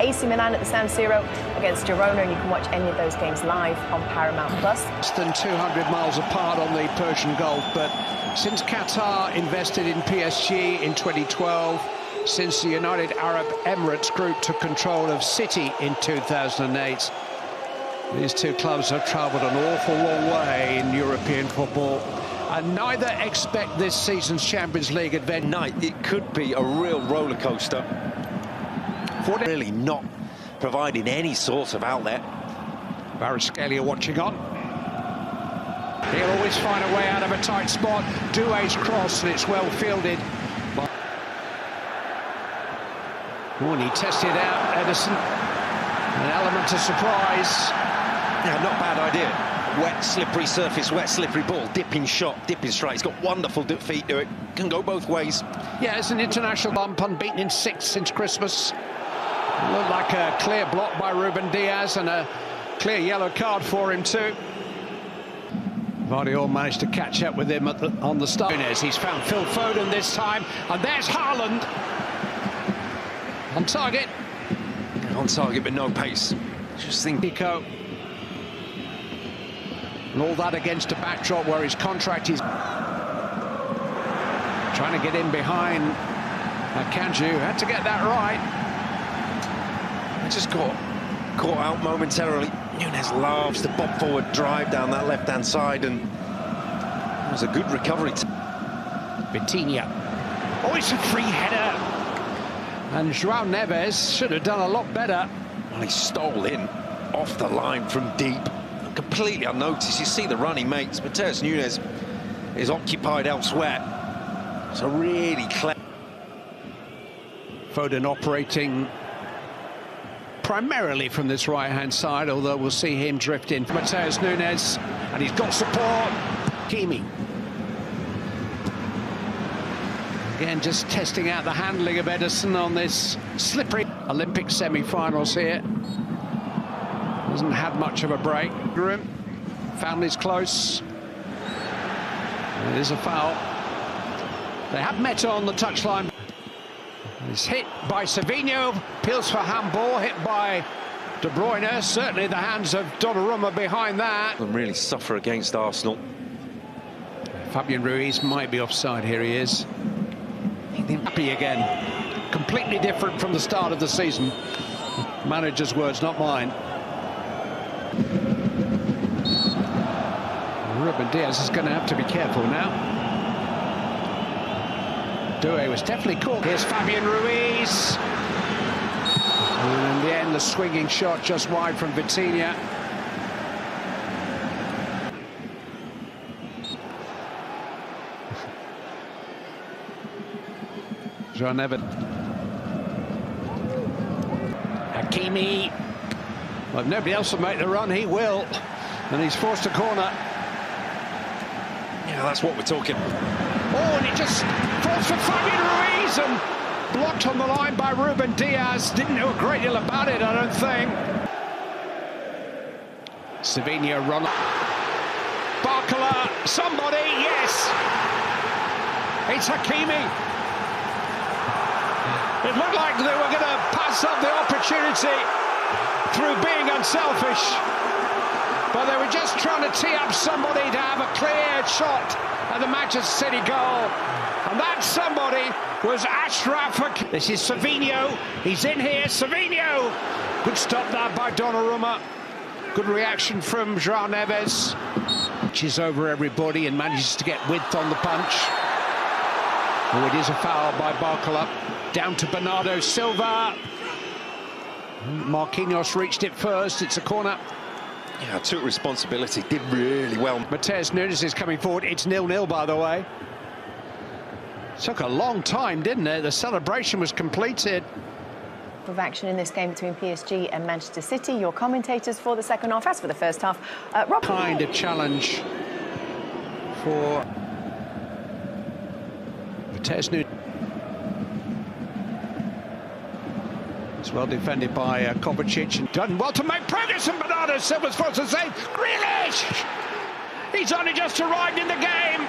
AC Milan at the San Siro against Girona, and you can watch any of those games live on Paramount+. Less than 200 miles apart on the Persian Gulf, but since Qatar invested in PSG in 2012, since the United Arab Emirates group took control of City in 2008, these two clubs have travelled an awful long way in European football, and neither expect this season's Champions League adventure. Night, it could be a real roller coaster. Really not providing any sort of outlet. Kvaratskhelia watching on. He'll always find a way out of a tight spot. Doué's cross, and it's well fielded. Oh, and he tested out Ederson. An element of surprise. Yeah, not bad idea. Wet, slippery surface, wet, slippery ball. Dipping shot, dipping strike. He's got wonderful feet to it. Can go both ways. Yeah, it's an international bump, unbeaten in 6 since Christmas. Looked like a clear block by Ruben Diaz and a clear yellow card for him too. Vardiol managed to catch up with him on the start. He's found Phil Foden this time, and there's Haaland. On target. On target, but no pace. Just think. Pico. And all that against a backdrop where his contract is trying to get in behind Kanju. Had to get that right. Just got caught out momentarily. Nunes loves the bob forward drive down that left-hand side, and it was a good recovery. Vitinha. Oh, it's a free header. And João Neves should have done a lot better. Well, he stole in off the line from deep, completely unnoticed. You see the running mates. Mateus Nunes is occupied elsewhere. So really clever. Foden operating primarily from this right-hand side, although we'll see him drift in. Mateus Nunes, and he's got support. Kimi. Again, just testing out the handling of Ederson on this slippery Olympic semi-finals here. Hasn't had much of a break. Family's close. It is a foul. They have met on the touchline. It's hit by Savinho, appeals for handball, hit by De Bruyne. Certainly the hands of Donnarumma behind that. And really suffer against Arsenal. Fabian Ruiz might be offside. Here he is. Happy again. Completely different from the start of the season. Manager's words, not mine. Ruben Diaz is going to have to be careful now. Doué was definitely caught. Here's Fabian Ruiz. And in the end, the swinging shot just wide from Vitinha. João Neves. Hakimi. Well, if nobody else will make the run, he will. And he's forced a corner. Yeah, that's what we're talking. Oh, and it just falls for Fabian Ruiz and blocked on the line by Ruben Diaz. Didn't know a great deal about it, I don't think. Savinho run. Barcola, somebody, yes. It's Hakimi. It looked like they were going to pass up the opportunity through being unselfish. But they were just trying to tee up somebody to have a clear shot at the Manchester City goal. And that somebody was Ashraf Hakimi. This is Savinho. He's in here. Savinho. Good stop there by Donnarumma. Good reaction from João Neves. Punches over everybody and manages to get width on the punch. Oh, it is a foul by Barcola. Down to Bernardo Silva. Marquinhos reached it first. It's a corner. Yeah, took responsibility, did really well. Mateus Nunes is coming forward. It's 0-0, by the way. Took a long time, didn't it? The celebration was completed. Of action in this game between PSG and Manchester City. Your commentators for the second half, as for the first half, Rob. Kind of challenge for Mateus Nunes. It's well defended by Kovacic and done well to make progress, and Bernardo Silva's forced to save. Grealish! He's only just arrived in the game.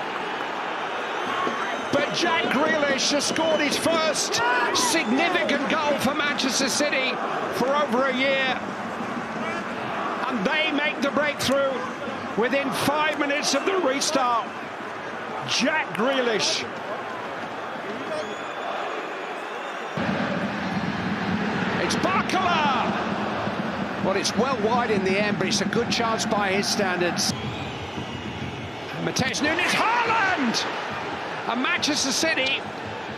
But Jack Grealish has scored his first significant goal for Manchester City for over a year. And they make the breakthrough within 5 minutes of the restart. Jack Grealish. It's Barcola. Well, it's well wide in the end, but it's a good chance by his standards. Mateus Nunes, Haaland! And Manchester City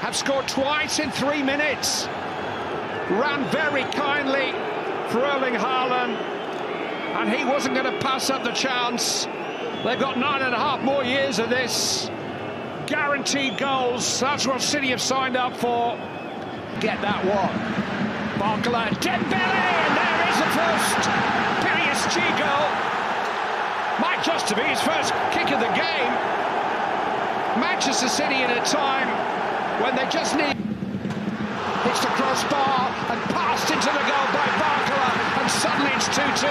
have scored twice in 3 minutes. Ran very kindly for Erling Haaland, and he wasn't going to pass up the chance. They've got 9.5 more years of this. Guaranteed goals, that's what City have signed up for. Get that one. Barcola, Dembele, and there is the first PSG goal. Might just be his first kick of the game. Manchester City in a time when they just need... It's the crossbar and passed into the goal by Barcola, and suddenly it's 2-2.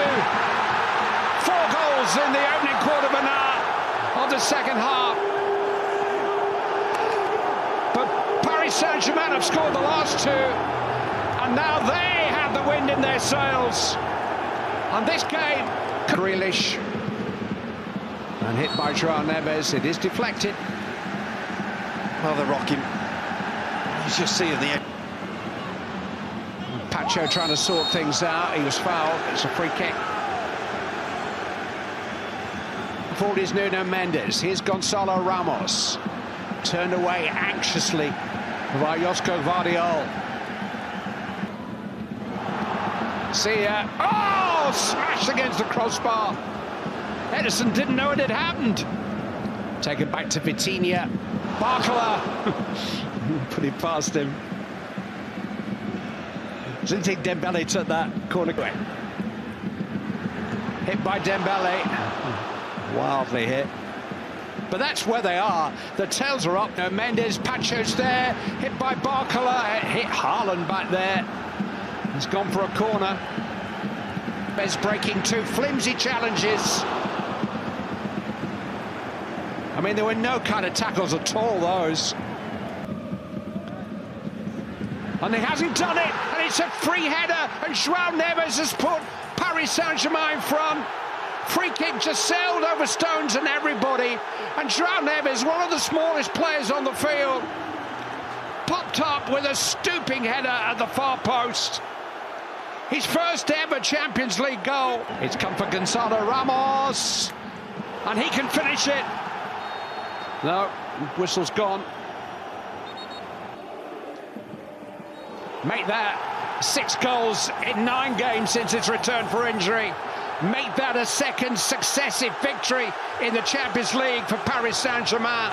4 goals in the opening quarter of an hour of the second half. But Paris Saint-Germain have scored the last 2, and now they have the wind in their sails. And this game, Grealish, and hit by João Neves. It is deflected. Well, they're rocking. You just see in the end. Pacho trying to sort things out. He was fouled. It's a free kick. Forward is Nuno Mendes. Here's Gonzalo Ramos. Turned away anxiously by Josko Vardiol. See ya. Oh, smash against the crossbar. Edison didn't know it had happened. Taken back to Vitinha. Barcola. Put it past him. Didn't think Dembele took that corner. Hit by Dembele. Wildly hit. But that's where they are. The tails are up. No, Mendes, Pacho's there. Hit by Barcola. Hit Haaland back there. He's gone for a corner. Bez breaking 2 flimsy challenges. I mean, there were no kind of tackles at all, those. And he hasn't done it, and it's a free header, and João Neves has put Paris Saint-Germain in front. Free kick just sailed over stones and everybody, and João Neves, one of the smallest players on the field, popped up with a stooping header at the far post. His first ever Champions League goal. It's come for Gonzalo Ramos, and he can finish it. No, whistle's gone. Make that 6 goals in 9 games since its return for injury. Make that a second successive victory in the Champions League for Paris Saint-Germain.